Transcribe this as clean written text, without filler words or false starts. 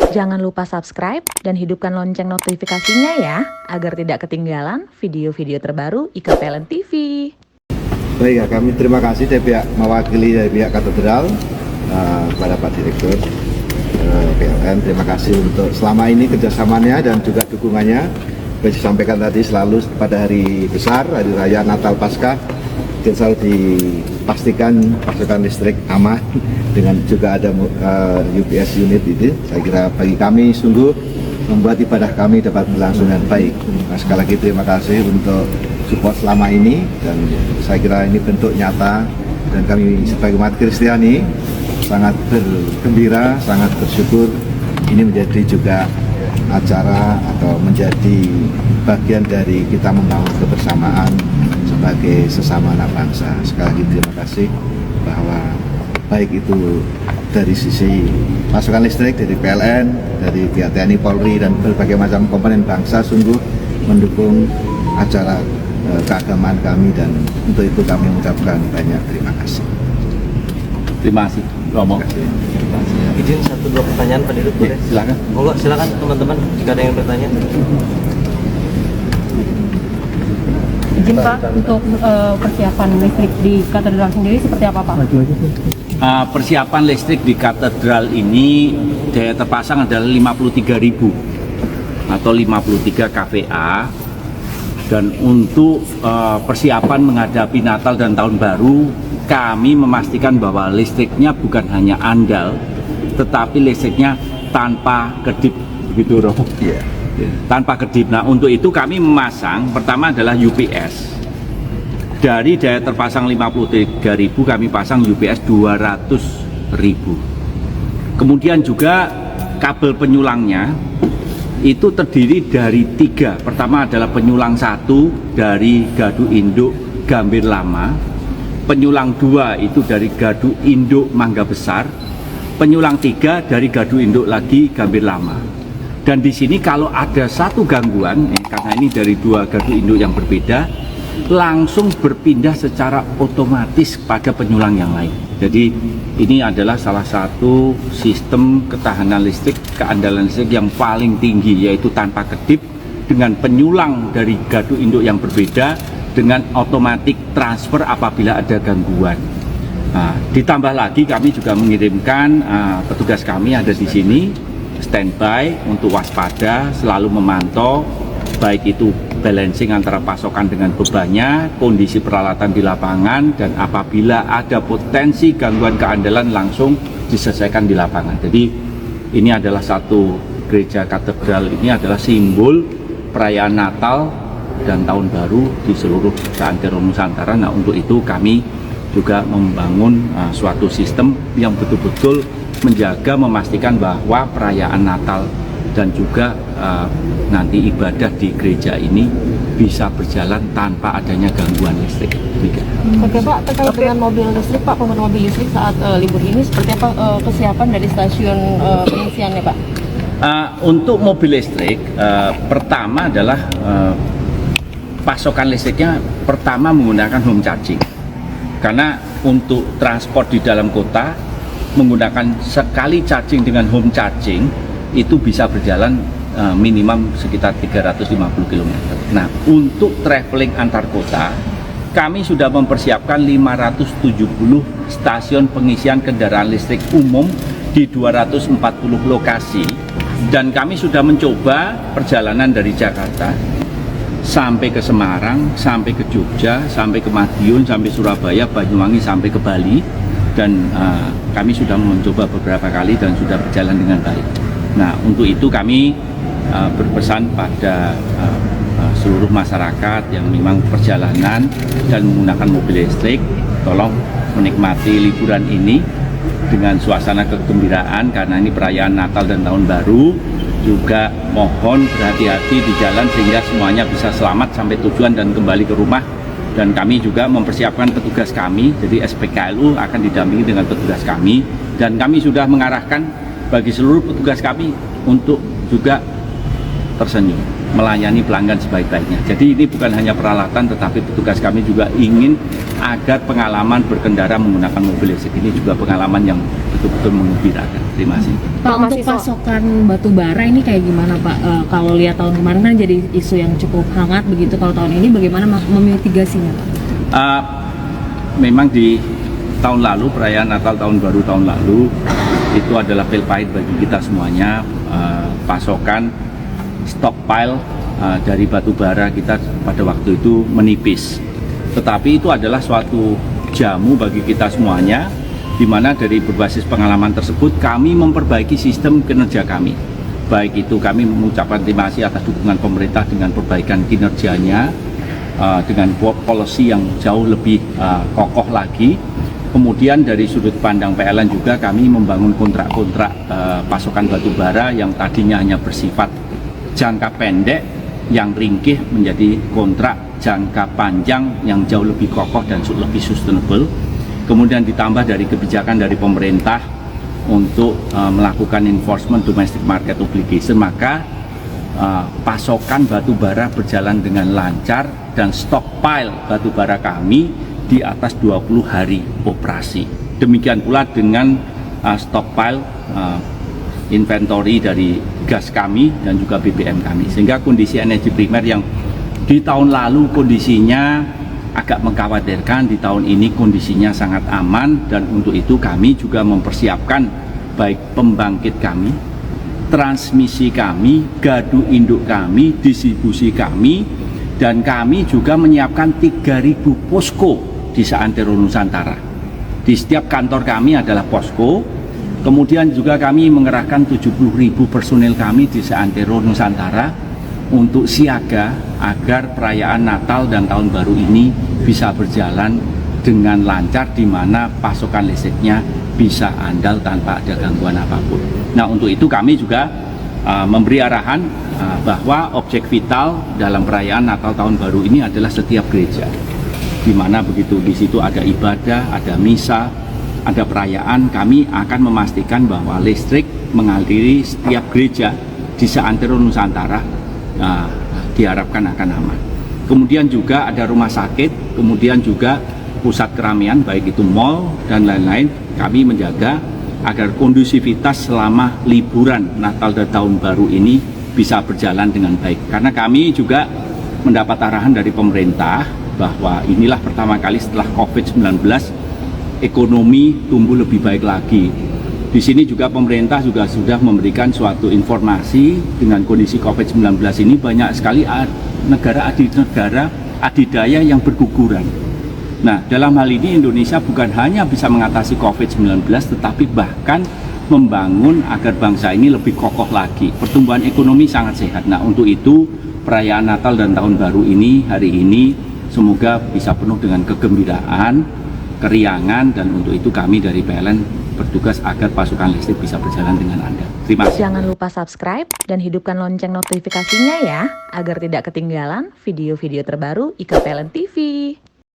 Jangan lupa subscribe dan hidupkan lonceng notifikasinya ya, agar tidak ketinggalan video-video terbaru IKPLN TV. Baik ya, kami terima kasih dari pihak mewakili dari pihak katedral kepada Pak Direktur PLN. Terima kasih untuk selama ini kerjasamanya dan juga dukungannya. Seperti disampaikan tadi, selalu pada hari besar, hari raya Natal Paskah, selalu dipastikan pasokan listrik aman dengan juga ada UPS unit itu. Saya kira bagi kami sungguh membuat ibadah kami dapat berlangsung dengan baik. Nah, sekali lagi terima kasih untuk support selama ini, dan saya kira ini bentuk nyata dan kami sebagai umat Kristiani sangat bergembira, sangat bersyukur ini menjadi juga acara atau menjadi bagian dari kita membangun kebersamaan sebagai sesama anak bangsa. Sekali lagi terima kasih bahwa baik itu dari sisi pasokan listrik dari PLN, dari pihak TNI, Polri, dan berbagai macam komponen bangsa sungguh mendukung acara keagamaan kami, dan untuk itu kami mengucapkan banyak terima kasih. Terima kasih, Romo. Izin satu dua pertanyaan Pak Dirut, boleh? Silakan. Monggo, silakan teman-teman jika ada yang bertanya. Izin Pak, untuk persiapan listrik di katedral sendiri seperti apa Pak? Persiapan listrik di katedral ini daya terpasang adalah 53.000 atau 53 kVA. Dan untuk persiapan menghadapi Natal dan Tahun Baru, kami memastikan bahwa listriknya bukan hanya andal, tetapi listriknya tanpa kedip, begitu Roh? Iya. Tanpa kedip. Nah, untuk itu kami memasang, pertama adalah UPS. Dari daya terpasang 53.000 kami pasang UPS 200.000. Kemudian juga kabel penyulangnya itu terdiri dari 3. Pertama adalah penyulang 1 dari Gadu Induk Gambir Lama, penyulang 2 itu dari Gadu Induk Mangga Besar, penyulang 3 dari Gadu Induk lagi Gambir Lama. Dan di sini kalau ada satu gangguan, karena ini dari 2 Gadu Induk yang berbeda, langsung berpindah secara otomatis pada penyulang yang lain. Jadi ini adalah salah satu sistem ketahanan listrik, keandalan listrik yang paling tinggi, yaitu tanpa kedip dengan penyulang dari Gadu Induk yang berbeda dengan automatic transfer apabila ada gangguan. Nah, ditambah lagi kami juga mengirimkan petugas kami ada di sini standby untuk waspada, selalu memantau baik itu balancing antara pasokan dengan bebannya, kondisi peralatan di lapangan, dan apabila ada potensi gangguan keandalan langsung diselesaikan di lapangan. Jadi ini adalah satu gereja katedral, ini adalah simbol perayaan Natal dan Tahun Baru di seluruh seantero Nusantara. Nah, untuk itu kami juga membangun suatu sistem yang betul-betul menjaga, memastikan bahwa perayaan Natal dan juga nanti ibadah di gereja ini bisa berjalan tanpa adanya gangguan listrik. Oke Pak, terkait dengan mobil listrik Pak, pemenuhan mobil listrik saat libur ini seperti apa kesiapan dari stasiun pengisiannya Pak? Untuk mobil listrik, pertama adalah pasokan listriknya pertama menggunakan home charging. Karena untuk transport di dalam kota menggunakan sekali charging dengan home charging itu bisa berjalan minimum sekitar 350 km. Nah, untuk traveling antar kota, kami sudah mempersiapkan 570 stasiun pengisian kendaraan listrik umum di 240 lokasi, dan kami sudah mencoba perjalanan dari Jakarta sampai ke Semarang, sampai ke Jogja, sampai ke Madiun, sampai Surabaya, Banyuwangi, sampai ke Bali, dan kami sudah mencoba beberapa kali dan sudah berjalan dengan baik. Nah, untuk itu kami berpesan pada seluruh masyarakat yang memang perjalanan dan menggunakan mobil listrik, tolong menikmati liburan ini dengan suasana kegembiraan, karena ini perayaan Natal dan Tahun Baru. Juga mohon berhati-hati di jalan sehingga semuanya bisa selamat sampai tujuan dan kembali ke rumah. Dan kami juga mempersiapkan petugas kami, jadi SPKLU akan didampingi dengan petugas kami, dan kami sudah mengarahkan bagi seluruh petugas kami untuk juga tersenyum, melayani pelanggan sebaik-baiknya. Jadi ini bukan hanya peralatan, tetapi petugas kami juga ingin agar pengalaman berkendara menggunakan mobil listrik ini juga pengalaman yang betul-betul menggembirakan. Terima kasih. Pak, untuk pasokan batu bara ini kayak gimana Pak? Kalau lihat tahun kemarin kan jadi isu yang cukup hangat begitu, kalau tahun ini bagaimana memitigasinya Pak? Memang di tahun lalu, perayaan Natal tahun baru tahun lalu, itu adalah pil pahit bagi kita semuanya. Pasokan stockpile dari batu bara kita pada waktu itu menipis. Tetapi itu adalah suatu jamu bagi kita semuanya, di mana dari berbasis pengalaman tersebut kami memperbaiki sistem kinerja kami. Baik itu kami mengucapkan terima kasih atas dukungan pemerintah dengan perbaikan kinerjanya, dengan policy yang jauh lebih kokoh lagi. Kemudian dari sudut pandang PLN juga kami membangun kontrak-kontrak pasokan batu bara yang tadinya hanya bersifat jangka pendek yang ringkih menjadi kontrak jangka panjang yang jauh lebih kokoh dan lebih sustainable. Kemudian ditambah dari kebijakan dari pemerintah untuk melakukan enforcement domestic market obligation, maka pasokan batu bara berjalan dengan lancar dan stockpile batu bara kami di atas 20 hari operasi. Demikian pula dengan stockpile inventory dari gas kami dan juga BBM kami. Sehingga kondisi energi primer yang di tahun lalu kondisinya agak mengkhawatirkan, di tahun ini kondisinya sangat aman, dan untuk itu kami juga mempersiapkan baik pembangkit kami, transmisi kami, gardu induk kami, distribusi kami, dan kami juga menyiapkan 3.000 posko di seantero Nusantara. Di setiap kantor kami adalah posko. Kemudian juga kami mengerahkan 70.000 personil kami di seantero Nusantara untuk siaga agar perayaan Natal dan Tahun Baru ini bisa berjalan dengan lancar, di mana pasokan listriknya bisa andal tanpa ada gangguan apapun. Nah, untuk itu kami juga memberi arahan bahwa objek vital dalam perayaan Natal Tahun Baru ini adalah setiap gereja, di mana begitu di situ ada ibadah, ada misa, ada perayaan, kami akan memastikan bahwa listrik mengaliri setiap gereja di seantero Nusantara, diharapkan akan aman. Kemudian juga ada rumah sakit, kemudian juga pusat keramaian, baik itu mall dan lain-lain, kami menjaga agar kondusivitas selama liburan Natal dan Tahun Baru ini bisa berjalan dengan baik. Karena kami juga mendapat arahan dari pemerintah bahwa inilah pertama kali setelah COVID-19 ekonomi tumbuh lebih baik lagi. Di sini juga pemerintah juga sudah memberikan suatu informasi dengan kondisi COVID-19 ini banyak sekali negara adidaya yang berguguran. Nah, dalam hal ini Indonesia bukan hanya bisa mengatasi COVID-19, tetapi bahkan membangun agar bangsa ini lebih kokoh lagi. Pertumbuhan ekonomi sangat sehat. Nah, untuk itu perayaan Natal dan Tahun Baru ini hari ini semoga bisa penuh dengan kegembiraan, keriangan, dan untuk itu kami dari PLN bertugas agar pasokan listrik bisa berjalan dengan lancar. Terima kasih. Jangan lupa subscribe dan hidupkan lonceng notifikasinya ya, agar tidak ketinggalan video-video terbaru IKA PLN TV.